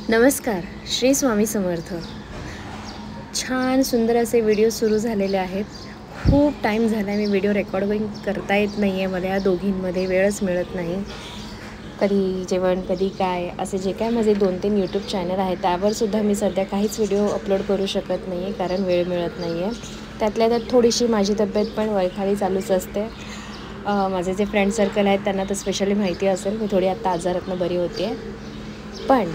नमस्कार, श्री स्वामी समर्थ। छान सुंदर असे व्हिडिओ सुरू झालेले आहेत। खूप टाईम झाला आहे मी व्हिडिओ रेकॉर्डिंग करता येत नाही आहे, मला या दोघींमध्ये वेळच मिळत नाही। कधी जेवण कधी काय असे जे काय माझे 2-3 यूट्यूब चॅनल आहेत त्यावर सुद्धा मी सध्या काहीच व्हिडिओ अपलोड करू शकत नाही आहे, कारण वेळ मिळत नाही आहे। त्यातल्या त्यात थोडीशी माझी तब्येत पण वरखाली चालूच असते। माझे जे फ्रेंड सर्कल आहेत त्यांना तर स्पेशली माहिती असेल, मी थोडी आता आजारातनं बरी होते आहे। पण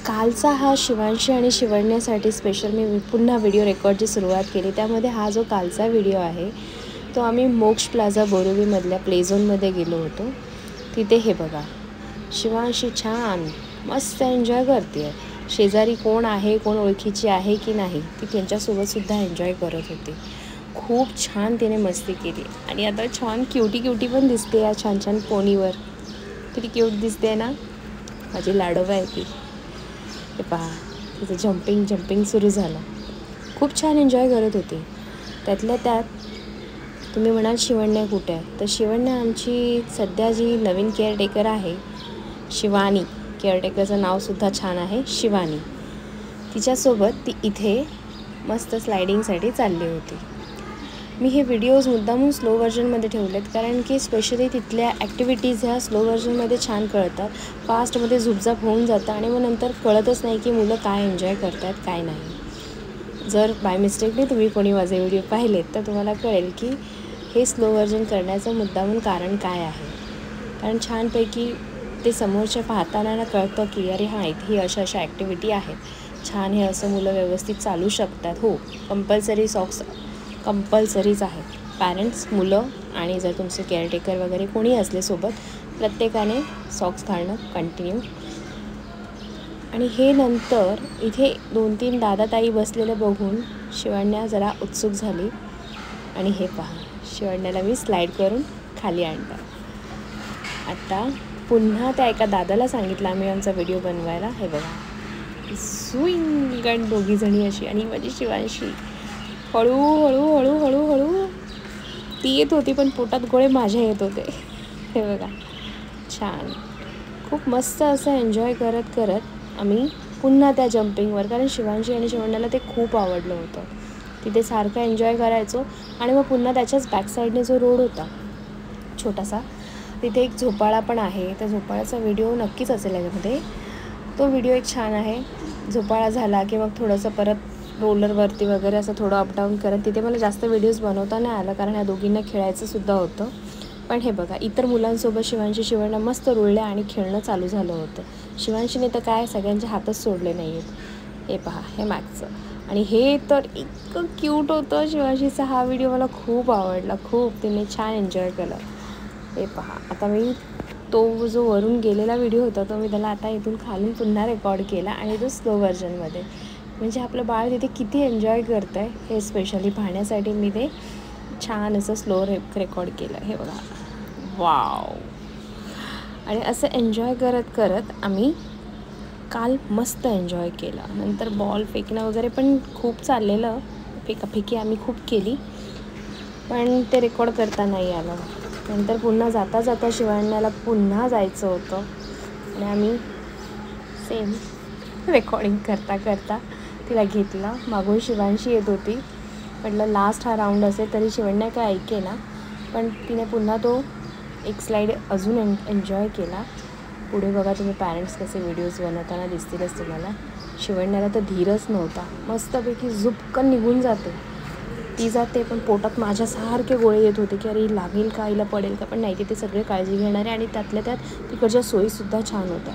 कालचा हा शिवांशी आणि शिवण्यासाठी स्पेशल मी पुन्हा व्हिडिओ रेकॉर्डची सुरुवात केली। त्यामध्ये हा जो कालचा व्हिडिओ आहे तो आम्ही मोक्ष प्लाझा बोरिवलीमधल्या प्ले झोनमध्ये गेलो होतो। तिथे हे बघा, शिवांशी छान मस्त एन्जॉय करते आहे। शेजारी कोण आहे, कोण ओळखीची आहे की नाही ती त्यांच्यासोबतसुद्धा एन्जॉय करत होती। खूप छान तिने मस्ती केली आणि आता छान क्यूटी पण दिसते या छान छान पोनीवर। किती क्यूट दिसते ना, माझी लाडोबा आहे ती। हे पहा, तिचं जंपिंग सुरू झालं। खूप छान एन्जॉय करत होती। त्यातल्या त्यात तुम्ही म्हणाल शिवण्या कुठे आहे, तर शिवण्या आमची सध्या जी नवीन केअरटेकर आहे शिवानी, केअरटेकरचं नावसुद्धा छान आहे शिवानी, तिच्यासोबत ती इथे मस्त स्लायडिंगसाठी चालली होती। मी हे व्हिडिओज मुद्दामून स्लो व्हर्जनमध्ये ठेवलेत, कारण की स्पेशली तिथल्या ॲक्टिव्हिटीज ह्या स्लो व्हर्जनमध्ये छान कळतात। फास्टमध्ये झुपझाप होऊन जातं आणि मग नंतर कळतच नाही की मुलं काय एन्जॉय करत आहेत काय नाही। जर बाय मिस्टेकली तुम्ही कोणी माझे व्हिडिओ पाहिलेत तर तुम्हाला कळेल की हे स्लो व्हर्जन करण्याचं मुद्दामून कारण काय आहे। कारण छानपैकी ते समोरच्या पाहताना कळतं की अरे हां, इथे अशा ॲक्टिव्हिटी आहेत, छान हे असं मुलं व्यवस्थित चालू शकतात। हो, कंपल्सरी सॉक्स कंपल्सरीच आहेत। पॅरेंट्स, मुलं आणि जर तुमचे केअरटेकर वगैरे कोणी असले सोबत, प्रत्येकाने सॉक्स घालणं कंटिन्यू। आणि हे नंतर इथे 2-3 दादा ताई बसलेलं बघून शिवण्या जरा उत्सुक झाली आणि हे पहा, शिवण्याला मी स्लाईड करून खाली आणलं। आता पुन्हा त्या एका दादाला सांगितलं आम्ही आमचा व्हिडिओ बनवायला। हे बघा, स्विंग आणि दोघीजणी अशी, आणि माझी शिवांशी हळू ती येत होती पण पोटात गोळे माझ्या येत होते। हे बघा, छान खूप मस्त असं एन्जॉय करत आम्ही पुन्हा त्या जंपिंगवर, कारण शिवांशी आणि शिवण्याला ते खूप आवडलं होतं। तिथे सारखं एन्जॉय करायचो आणि मग पुन्हा त्याच्याच बॅकसाईडने जो रोड होता छोटासा, तिथे एक झोपाळा पण आहे। त्या झोपाळ्याचा व्हिडिओ नक्कीच असेल याच्यामध्ये, तो व्हिडिओ एक छान आहे। झोपाळा झाला की मग थोडंसं परत रोलरवरती वगैरे असं थोडं अपडाऊन करत, तिथे मला जास्त व्हिडिओज बनवता नाही आलं कारण ह्या दोघींना खेळायचं सुद्धा होतं। पण हे बघा, इतर मुलांसोबत शिवांशी मस्त रुळल्या आणि खेळणं चालू झालं होतं। शिवांशीने तर काय सगळ्यांचे हातच सोडले नाही आहेत। हे पहा, हे मागचं, आणि हे तर इतकं क्यूट होतं। शिवांशीचा हा व्हिडिओ मला खूप आवडला, खूप तिने छान एन्जॉय केलं। हे पहा, आता मी तो जो वरून गेलेला व्हिडिओ होता तो मी त्याला आता इथून खालून पुन्हा रेकॉर्ड केला आणि तो स्लो व्हर्जनमध्ये, म्हणजे आपलं बाळ तिथे किती एन्जॉय करतं आहे हे स्पेशली पाहण्यासाठी मी ते छान असं स्लो रेकॉर्ड केलं। हे बघा, वाव। आणि असं एन्जॉय करत आम्ही काल मस्त एन्जॉय केला। नंतर बॉल फेकणं वगैरे पण खूप चाललेलं, फेकाफेकी आम्ही खूप केली, पण ते रेकॉर्ड करता नाही आलं। नंतर पुन्हा जाता शिवाण्याला पुन्हा जायचं होतं आणि आम्ही सेम रेकॉर्डिंग करता तिला घेतलं। मागून शिवांशी येत होती, म्हटलं लास्ट हा राऊंड असेल तरी शिवण्या काय ऐके ना, पण तिने पुन्हा तो एक स्लाईड अजून एन्जॉय केला। पुढे बघा तुम्ही पॅरेंट्स कसे व्हिडिओज बनवताना दिसतीलच तुम्हाला। शिवण्याला तर धीरच नव्हता, मस्तपैकी झुपकन निघून जाते पण पोटात माझ्या सारखे गोळे येत होते की अरे लागेल का, हिला पडेल का, पण नाही, तिथे सगळे काळजी घेणारे आणि त्यातल्या त्यात तिकडच्या सोयीसुद्धा छान होत्या।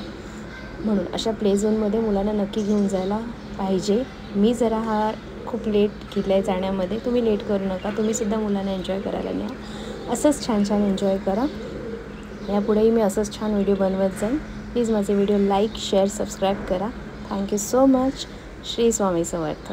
म्हणून अशा प्ले झोनमध्ये मुलांना नक्की घेऊन जायला पाहिजे। मी जरा हा खूप लेट केलं आहे जाण्यामध्ये, तुम्ही लेट करू नका, तुम्हीसुद्धा मुलांना एन्जॉय करायला न्या, असंच छान एन्जॉय करा। यापुढेही मी असंच छान व्हिडिओ बनवत जाईन। प्लीज माझे व्हिडिओ लाईक, शेअर, सबस्क्राईब करा। Thank you so much. Shri Swami समर्थ।